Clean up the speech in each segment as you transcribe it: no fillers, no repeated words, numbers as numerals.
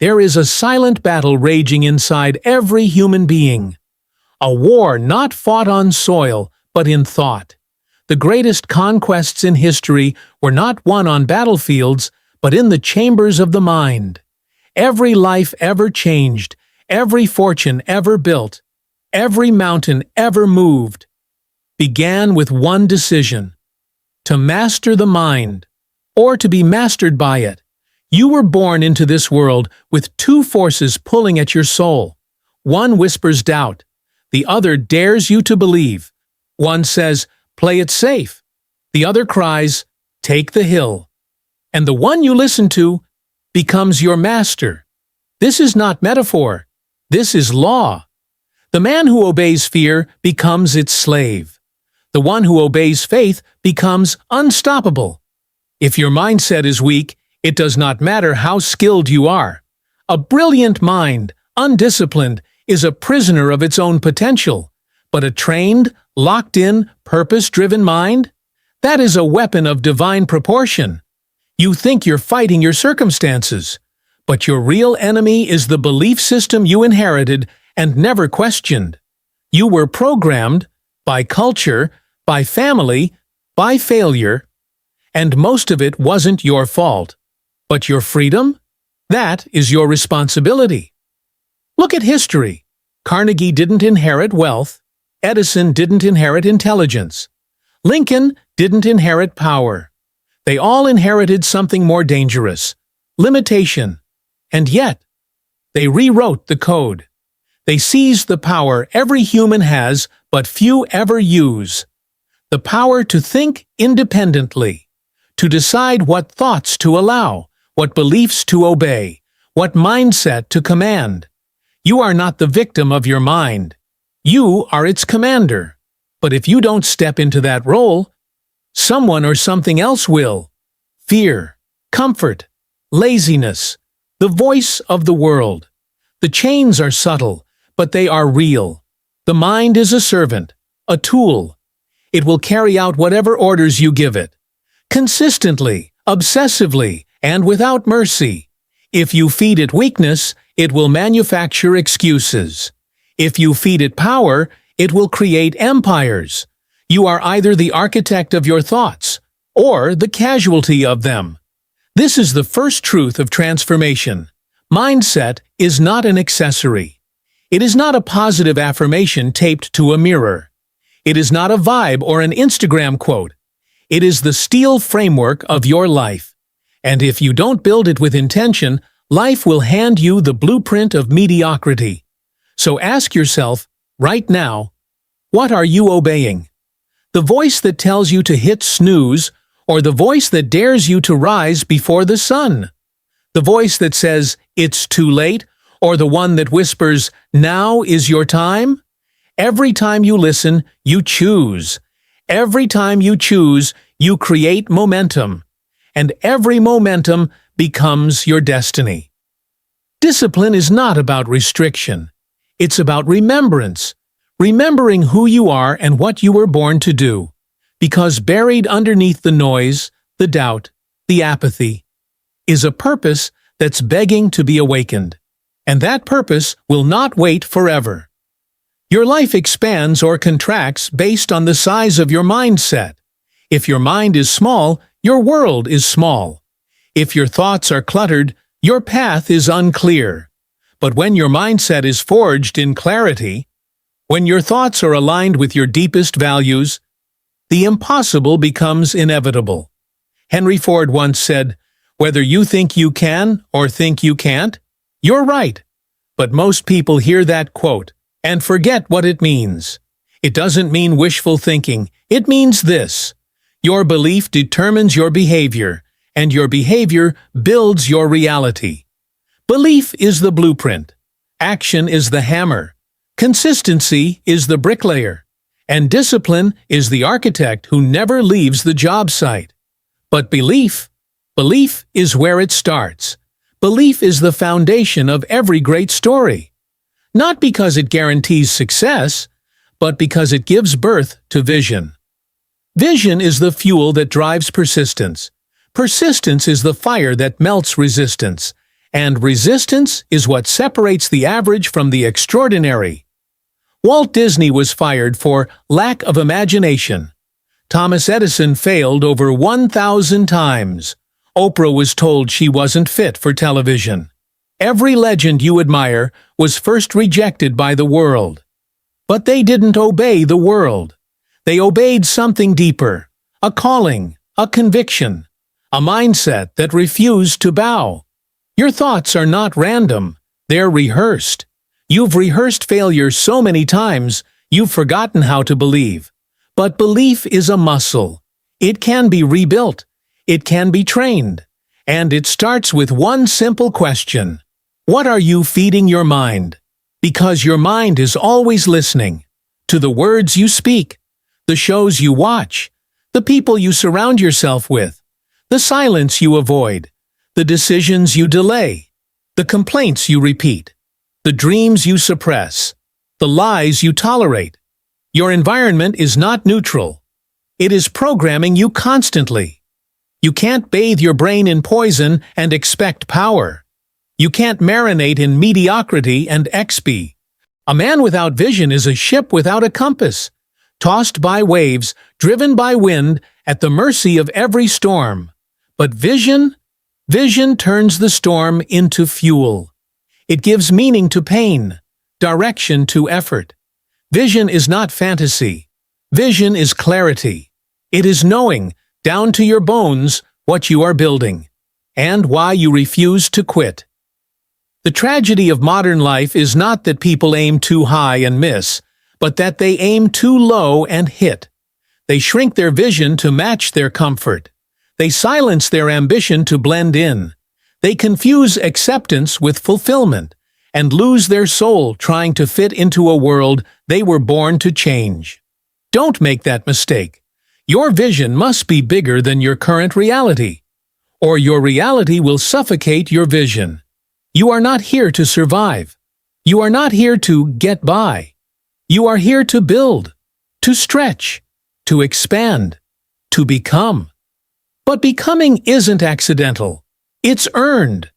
there is a silent battle raging inside every human being. A war not fought on soil, but in thought. The greatest conquests in history were not won on battlefields, but in the chambers of the mind. Every life ever changed, every fortune ever built, every mountain ever moved, began with one decision: to master the mind, or to be mastered by it. You were born into this world with two forces pulling at your soul. One whispers doubt, the other dares you to believe. One says, play it safe. The other cries, take the hill. And the one you listen to becomes your master. This is not metaphor. This is law. The man who obeys fear becomes its slave. The one who obeys faith becomes unstoppable. If your mindset is weak, it does not matter how skilled you are. A brilliant mind, undisciplined, is a prisoner of its own potential. But a trained, locked-in, purpose-driven mind? That is a weapon of divine proportion. You think you're fighting your circumstances, but your real enemy is the belief system you inherited and never questioned. You were programmed by culture, by family, by failure, and most of it wasn't your fault. But your freedom? That is your responsibility. Look at history. Carnegie didn't inherit wealth. Edison didn't inherit intelligence. Lincoln didn't inherit power. They all inherited something more dangerous: limitation. And yet, they rewrote the code. They seized the power every human has, but few ever use. The power to think independently, to decide what thoughts to allow, what beliefs to obey, what mindset to command. You are not the victim of your mind. You are its commander. But if you don't step into that role, someone or something else will. Fear, comfort, laziness, the voice of the world. The chains are subtle, but they are real. The mind is a servant, a tool. It will carry out whatever orders you give it. Consistently, obsessively, and without mercy. If you feed it weakness, it will manufacture excuses. If you feed it power, it will create empires. You are either the architect of your thoughts, or the casualty of them. This is the first truth of transformation. Mindset is not an accessory. It is not a positive affirmation taped to a mirror. It is not a vibe or an Instagram quote. It is the steel framework of your life. And if you don't build it with intention, life will hand you the blueprint of mediocrity. So ask yourself, right now, what are you obeying? The voice that tells you to hit snooze, or the voice that dares you to rise before the sun? The voice that says, it's too late, or the one that whispers, now is your time? Every time you listen, you choose. Every time you choose, you create momentum. And every momentum becomes your destiny. Discipline is not about restriction. It's about remembrance. Remembering who you are and what you were born to do. Because buried underneath the noise, the doubt, the apathy, is a purpose that's begging to be awakened. And that purpose will not wait forever. Your life expands or contracts based on the size of your mindset. If your mind is small, your world is small. If your thoughts are cluttered, your path is unclear. But when your mindset is forged in clarity, when your thoughts are aligned with your deepest values, the impossible becomes inevitable. Henry Ford once said, "Whether you think you can or think you can't, you're right." But most people hear that quote and forget what it means. It doesn't mean wishful thinking. It means this: your belief determines your behavior, and your behavior builds your reality. Belief is the blueprint. Action is the hammer. Consistency is the bricklayer. And discipline is the architect who never leaves the job site. But belief is where it starts. Belief is the foundation of every great story. Not because it guarantees success, but because it gives birth to vision. Vision is the fuel that drives persistence. Persistence is the fire that melts resistance. And resistance is what separates the average from the extraordinary. Walt Disney was fired for lack of imagination. Thomas Edison failed over 1,000 times. Oprah was told she wasn't fit for television. Every legend you admire was first rejected by the world. But they didn't obey the world. They obeyed something deeper, a calling, a conviction, a mindset that refused to bow. Your thoughts are not random, they're rehearsed. You've rehearsed failure so many times, you've forgotten how to believe. But belief is a muscle. It can be rebuilt. It can be trained. And it starts with one simple question. What are you feeding your mind? Because your mind is always listening to the words you speak, the shows you watch, the people you surround yourself with, the silence you avoid, the decisions you delay, the complaints you repeat, the dreams you suppress, the lies you tolerate. Your environment is not neutral. It is programming you constantly. You can't bathe your brain in poison and expect power. You can't marinate in mediocrity and XP. A man without vision is a ship without a compass, tossed by waves, driven by wind, at the mercy of every storm. But vision turns the storm into fuel. It gives meaning to pain, direction to effort. Vision is not fantasy. Vision is clarity. It is knowing, down to your bones, what you are building, and why you refuse to quit. The tragedy of modern life is not that people aim too high and miss, but that they aim too low and hit. They shrink their vision to match their comfort. They silence their ambition to blend in. They confuse acceptance with fulfillment and lose their soul trying to fit into a world they were born to change. Don't make that mistake. Your vision must be bigger than your current reality, or your reality will suffocate your vision. You are not here to survive. You are not here to get by. You are here to build, to stretch, to expand, to become. But becoming isn't accidental. It's earned.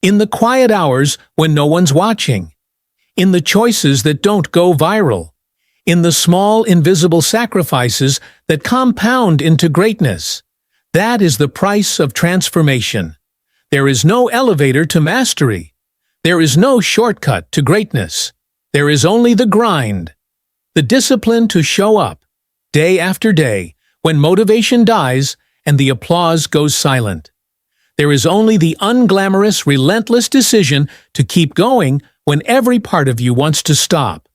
In the quiet hours when no one's watching. In the choices that don't go viral. In the small, invisible sacrifices that compound into greatness. That is the price of transformation. There is no elevator to mastery. There is no shortcut to greatness. There is only the grind. The discipline to show up, day after day, when motivation dies and the applause goes silent. There is only the unglamorous, relentless decision to keep going when every part of you wants to stop.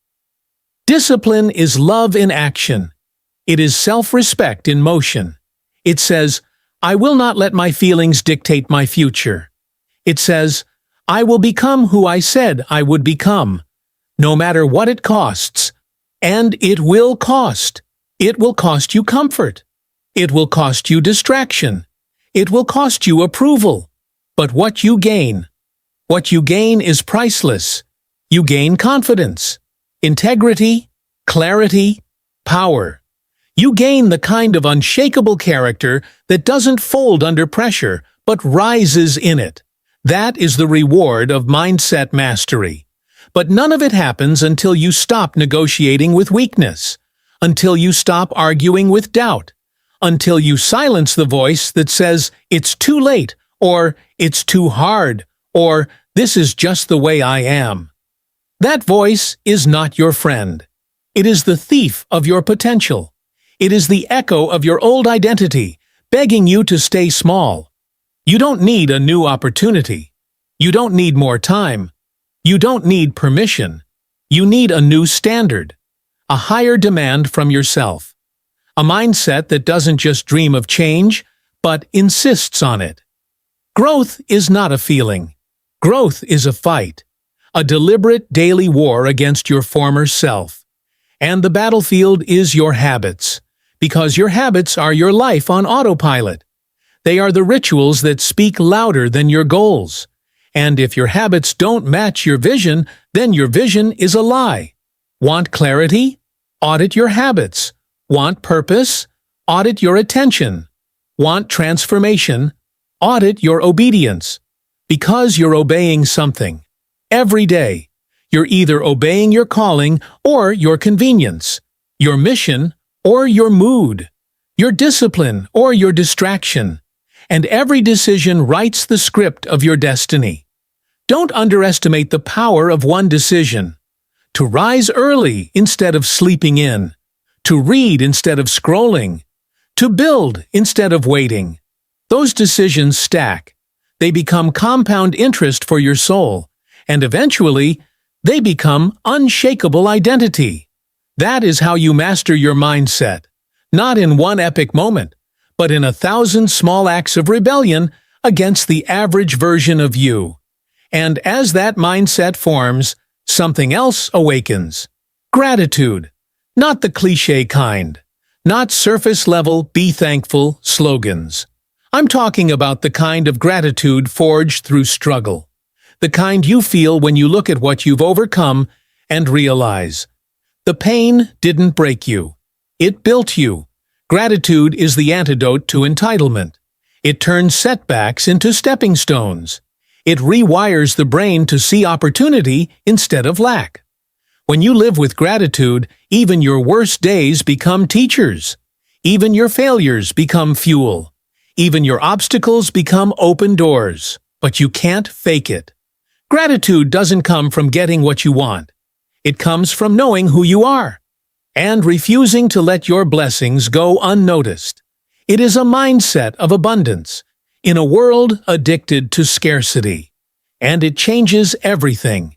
Discipline is love in action. It is self-respect in motion. It says, I will not let my feelings dictate my future. It says, I will become who I said I would become, no matter what it costs. And it will cost. It will cost you comfort. It will cost you distraction. It will cost you approval. But what you gain is priceless. You gain confidence, integrity, clarity, power. You gain the kind of unshakable character that doesn't fold under pressure, but rises in it. That is the reward of mindset mastery. But none of it happens until you stop negotiating with weakness, until you stop arguing with doubt, until you silence the voice that says, it's too late, or it's too hard, or this is just the way I am. That voice is not your friend. It is the thief of your potential. It is the echo of your old identity, begging you to stay small. You don't need a new opportunity. You don't need more time. You don't need permission. You need a new standard, a higher demand from yourself. A mindset that doesn't just dream of change, but insists on it. Growth is not a feeling. Growth is a fight, a deliberate daily war against your former self. And the battlefield is your habits, because your habits are your life on autopilot. They are the rituals that speak louder than your goals. And if your habits don't match your vision, then your vision is a lie. Want clarity? Audit your habits. Want purpose? Audit your attention. Want transformation? Audit your obedience. Because you're obeying something. Every day, you're either obeying your calling or your convenience, your mission or your mood, your discipline or your distraction, and every decision writes the script of your destiny. Don't underestimate the power of one decision. To rise early instead of sleeping in, to read instead of scrolling, to build instead of waiting. Those decisions stack. They become compound interest for your soul, and eventually, they become unshakable identity. That is how you master your mindset, not in one epic moment, but in 1,000 small acts of rebellion against the average version of you. And as that mindset forms, something else awakens. Gratitude. Not the cliché kind. Not surface-level, be thankful slogans. I'm talking about the kind of gratitude forged through struggle. The kind you feel when you look at what you've overcome and realize. The pain didn't break you. It built you. Gratitude is the antidote to entitlement. It turns setbacks into stepping stones. It rewires the brain to see opportunity instead of lack. When you live with gratitude, even your worst days become teachers. Even your failures become fuel. Even your obstacles become open doors. But you can't fake it. Gratitude doesn't come from getting what you want. It comes from knowing who you are and refusing to let your blessings go unnoticed. It is a mindset of abundance in a world addicted to scarcity. And it changes everything.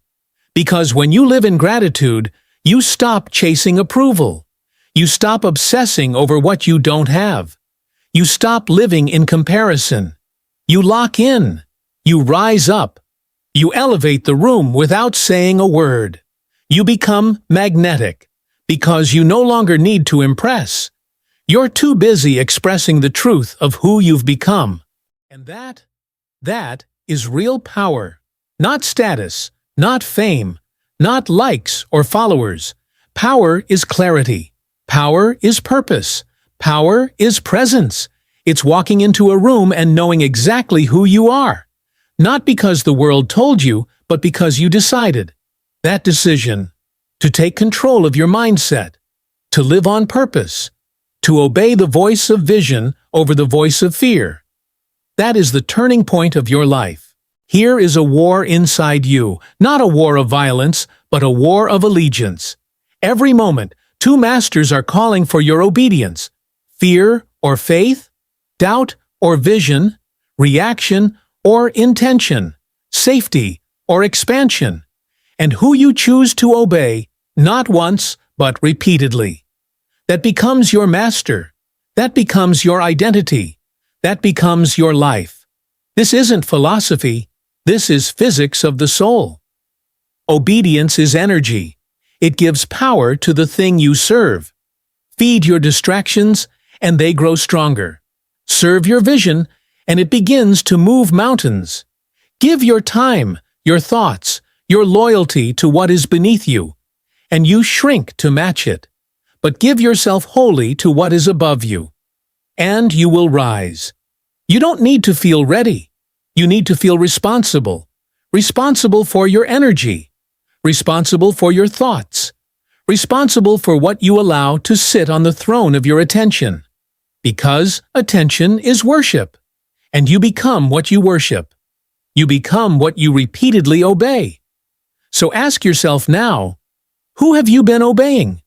Because when you live in gratitude, you stop chasing approval. You stop obsessing over what you don't have. You stop living in comparison. You lock in. You rise up. You elevate the room without saying a word. You become magnetic because you no longer need to impress. You're too busy expressing the truth of who you've become. And that is real power. Not status, not fame, not likes or followers. Power is clarity. Power is purpose. Power is presence. It's walking into a room and knowing exactly who you are. Not because the world told you, but because you decided. That decision, to take control of your mindset, to live on purpose, to obey the voice of vision over the voice of fear. That is the turning point of your life. Here is a war inside you, not a war of violence, but a war of allegiance. Every moment, two masters are calling for your obedience. Fear or faith, doubt or vision, reaction or intention, safety or expansion, and who you choose to obey, not once, but repeatedly. That becomes your master. That becomes your identity. That becomes your life. This isn't philosophy. This is physics of the soul. Obedience is energy. It gives power to the thing you serve. Feed your distractions, and they grow stronger. Serve your vision, and it begins to move mountains. Give your time, your thoughts, your loyalty to what is beneath you, and you shrink to match it. But give yourself wholly to what is above you, and you will rise. You don't need to feel ready. You need to feel responsible. Responsible for your energy. Responsible for your thoughts. Responsible for what you allow to sit on the throne of your attention. Because attention is worship. And you become what you worship. You become what you repeatedly obey. So ask yourself now, who have you been obeying?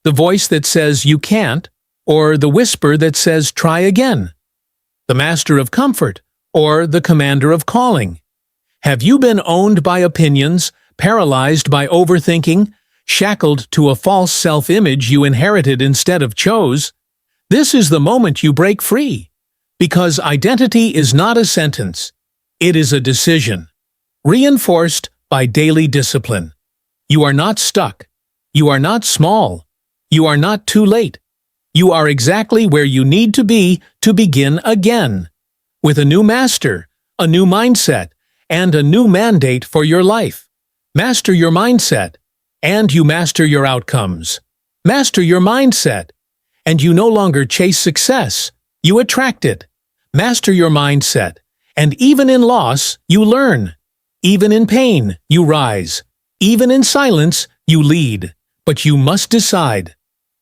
The voice that says you can't, or the whisper that says try again? The master of comfort, or the commander of calling? Have you been owned by opinions, paralyzed by overthinking, shackled to a false self-image you inherited instead of chose? This is the moment you break free. Because identity is not a sentence. It is a decision, reinforced by daily discipline. You are not stuck. You are not small. You are not too late. You are exactly where you need to be to begin again. With a new master, a new mindset, and a new mandate for your life. Master your mindset, and you master your outcomes. Master your mindset, and you no longer chase success. You attract it. Master your mindset, And even in loss, you learn. Even in pain, you rise. Even in silence, you lead. But you must decide.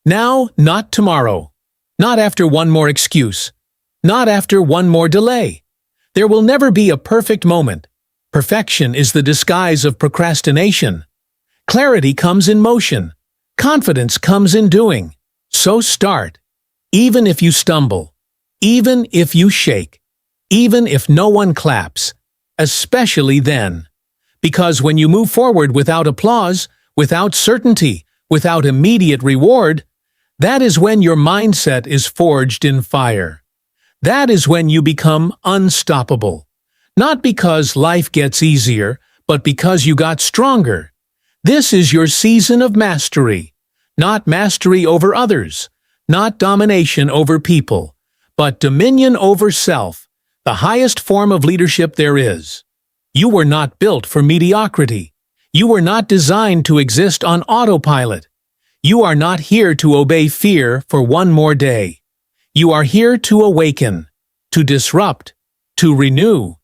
Now, not tomorrow. Not after one more excuse. Not after one more delay. There will never be a perfect moment. Perfection is the disguise of procrastination. Clarity comes in motion. Confidence comes in doing. So start. Even if you stumble. Even if you shake. Even if no one claps. Especially then. Because when you move forward without applause, without certainty, without immediate reward, that is when your mindset is forged in fire. That is when you become unstoppable. Not because life gets easier, but because you got stronger. This is your season of mastery. Not mastery over others, not domination over people, but dominion over self, the highest form of leadership there is. You were not built for mediocrity. You were not designed to exist on autopilot. You are not here to obey fear for one more day. You are here to awaken, to disrupt, to renew,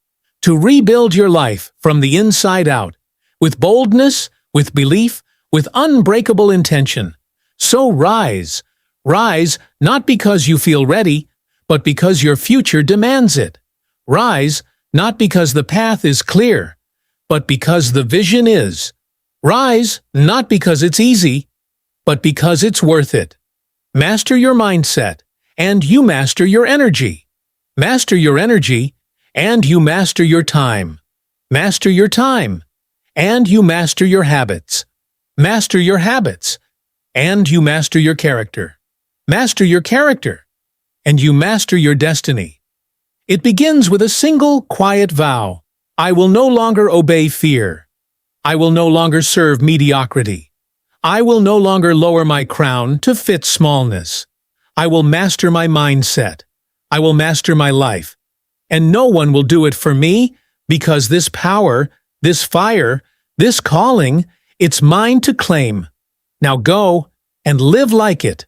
to rebuild your life from the inside out, with boldness, with belief, with unbreakable intention. So rise. Rise not because you feel ready, but because your future demands it. Rise not because the path is clear, but because the vision is. Rise not because it's easy, but because it's worth it. Master your mindset, and you master your energy. Master your energy, and you master your time. Master your time, and you master your habits. Master your habits, and you master your character. Master your character, and you master your destiny. It begins with a single, quiet vow. I will no longer obey fear. I will no longer serve mediocrity. I will no longer lower my crown to fit smallness. I will master my mindset. I will master my life. And no one will do it for me, because this power, this fire, this calling, it's mine to claim. Now go and live like it.